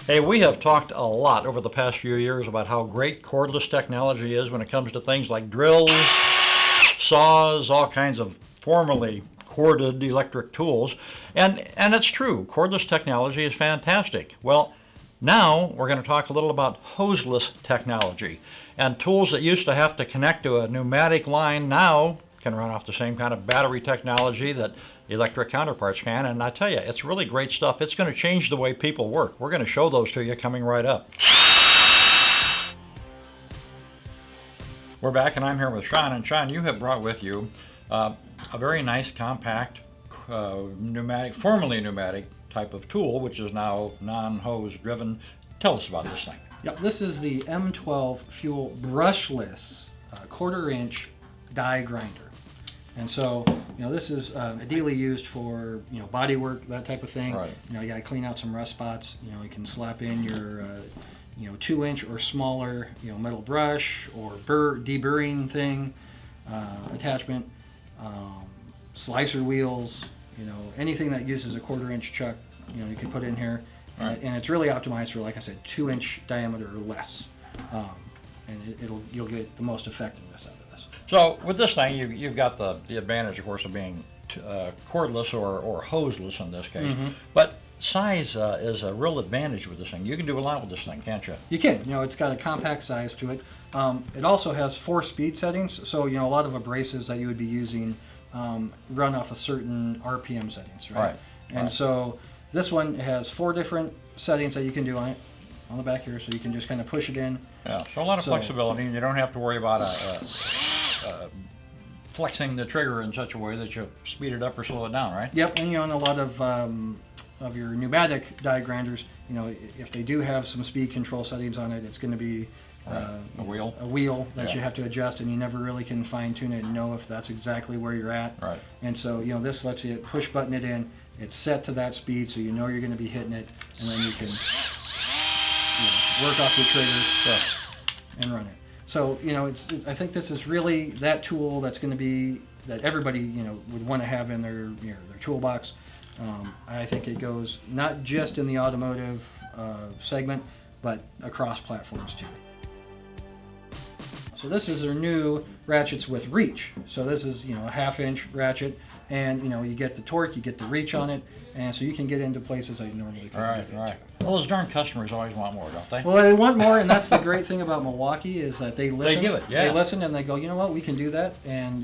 Hey, we have talked a lot over the past few years about how great cordless technology is when it comes to things like drills, saws, all kinds of formerly corded electric tools. And it's true, cordless technology is fantastic. Well, now we're going to talk a little about hoseless technology. And tools that used to have to connect to a pneumatic line now can run off the same kind of battery technology that electric counterparts can. And I tell you, it's really great stuff. It's going to change the way people work. We're going to show those to you coming right up. We're back, and I'm here with Shawn. And Shawn, you have brought with you a very nice, compact, pneumatic, formerly pneumatic type of tool, which is now non-hose driven. Tell us about this thing. Yep, this is the M12 Fuel Brushless quarter-inch die grinder. And so, this is ideally used for, body work, that type of thing. Right. You got to clean out some rust spots. You can slap in your, 2-inch or smaller, metal brush or deburring thing, attachment, slicer wheels, anything that uses a quarter-inch chuck, you can put in here. Right. And it's really optimized for, like I said, 2-inch diameter or less. And you'll get the most effectiveness out of this. So with this thing, you've got the advantage, of course, of being cordless or hoseless in this case. Mm-hmm. But size is a real advantage with this thing. You can do a lot with this thing, can't you? You can. It's got a compact size to it. It also has 4 speed settings. So, a lot of abrasives that you would be using run off a certain RPM settings, right? Right. And so this one has 4 different settings that you can do on it, on the back here. So you can just kind of push it in. Yeah, so a lot of flexibility, and you don't have to worry about flexing the trigger in such a way that you speed it up or slow it down, right? Yep, and on a lot of your pneumatic die grinders, if they do have some speed control settings on it, it's going to be a wheel that you have to adjust, and you never really can fine tune it and know if that's exactly where you're at. Right. And so this lets you push button it in. It's set to that speed, so you're going to be hitting it, and then you can work off your trigger and run it. So I think this is really that tool that's going to be that everybody would want to have in their toolbox. I think it goes not just in the automotive segment, but across platforms too. So this is their new ratchets with reach. So this is a 1/2-inch ratchet, and you get the torque, you get the reach on it, and so you can get into places that you normally can't get into. Well, those darn customers always want more, don't they? Well, they want more, and that's the great thing about Milwaukee is that they listen. They give it, yeah. They listen and they go, you know what, we can do that, and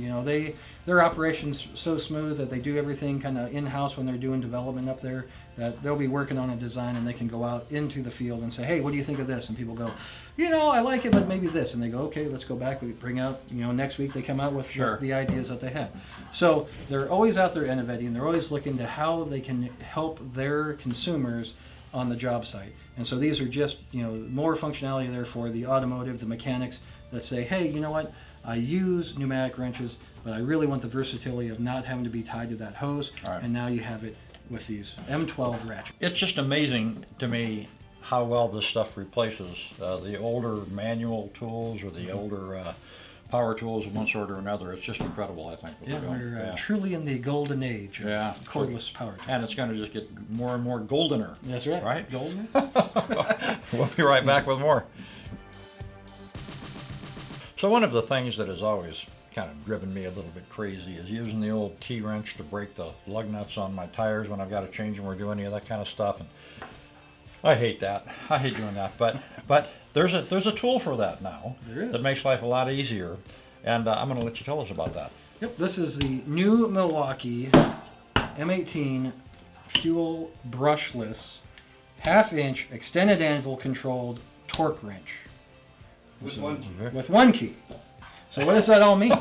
their operation's so smooth that they do everything kind of in-house when they're doing development up there. That they'll be working on a design and they can go out into the field and say, hey, what do you think of this? And people go, I like it, but maybe this. And they go, okay, let's go back. We bring out, next week they come out with the ideas that they had. So they're always out there innovating. They're always looking to how they can help their consumers on the job site. And so these are just, more functionality there for the automotive, the mechanics that say, hey, you know what? I use pneumatic wrenches, but I really want the versatility of not having to be tied to that hose. Right. And now you have it with these M12 ratchets. It's just amazing to me how well this stuff replaces the older manual tools or the older power tools of one sort or another. It's just incredible, I think. We're truly in the golden age of cordless power tools. And it's going to just get more and more goldener. That's right. Right? Golden. We'll be right back with more. So one of the things that has always kind of driven me a little bit crazy is using the old T-wrench to break the lug nuts on my tires when I've got to change them or do any of that kind of stuff. And I hate that. I hate doing that. But there's a tool for that now that makes life a lot easier. And I'm going to let you tell us about that. Yep. This is the new Milwaukee M18 Fuel Brushless 1/2-inch extended anvil controlled torque wrench. With one key. With one key. So what does that all mean,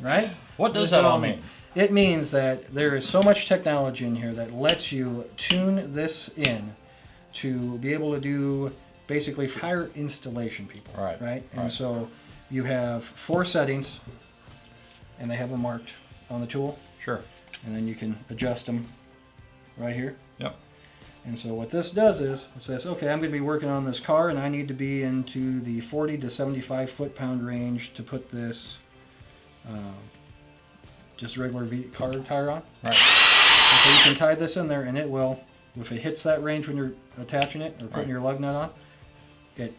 right? What does that all mean? It means that there is so much technology in here that lets you tune this in to be able to do basically tire installation people, right? And so you have 4 settings, and they have them marked on the tool. Sure. And then you can adjust them right here. Yep. And so what this does is it says, okay, I'm going to be working on this car, and I need to be into the 40 to 75 foot-pound range to put this just regular car tire on. Right. And so you can tie this in there, and it will if it hits that range when you're attaching it or putting Right. your lug nut on, it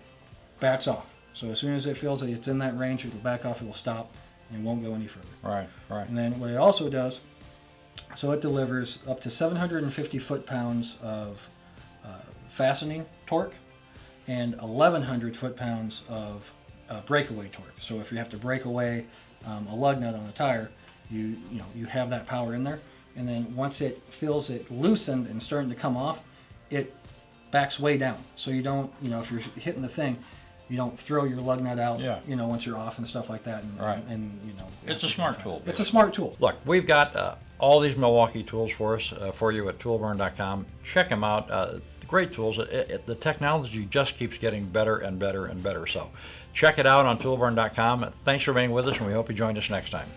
backs off. So as soon as it feels that it's in that range, it'll back off, it'll stop, and won't go any further. Right, right. And then what it also does, so it delivers up to 750 foot-pounds of fastening torque and 1,100 foot-pounds of breakaway torque. So if you have to break away a lug nut on a tire, you have that power in there. And then once it feels it loosened and starting to come off, it backs way down. So you don't, if you're hitting the thing, you don't throw your lug nut out, Yeah. Once you're off and stuff like that. And, Right. It's a smart tool. It's a smart tool. Look, we've got all these Milwaukee tools for us, for you at toolbarn.com. Check them out. Great tools. The technology just keeps getting better and better and better. So check it out on toolbarn.com. Thanks for being with us, and we hope you join us next time.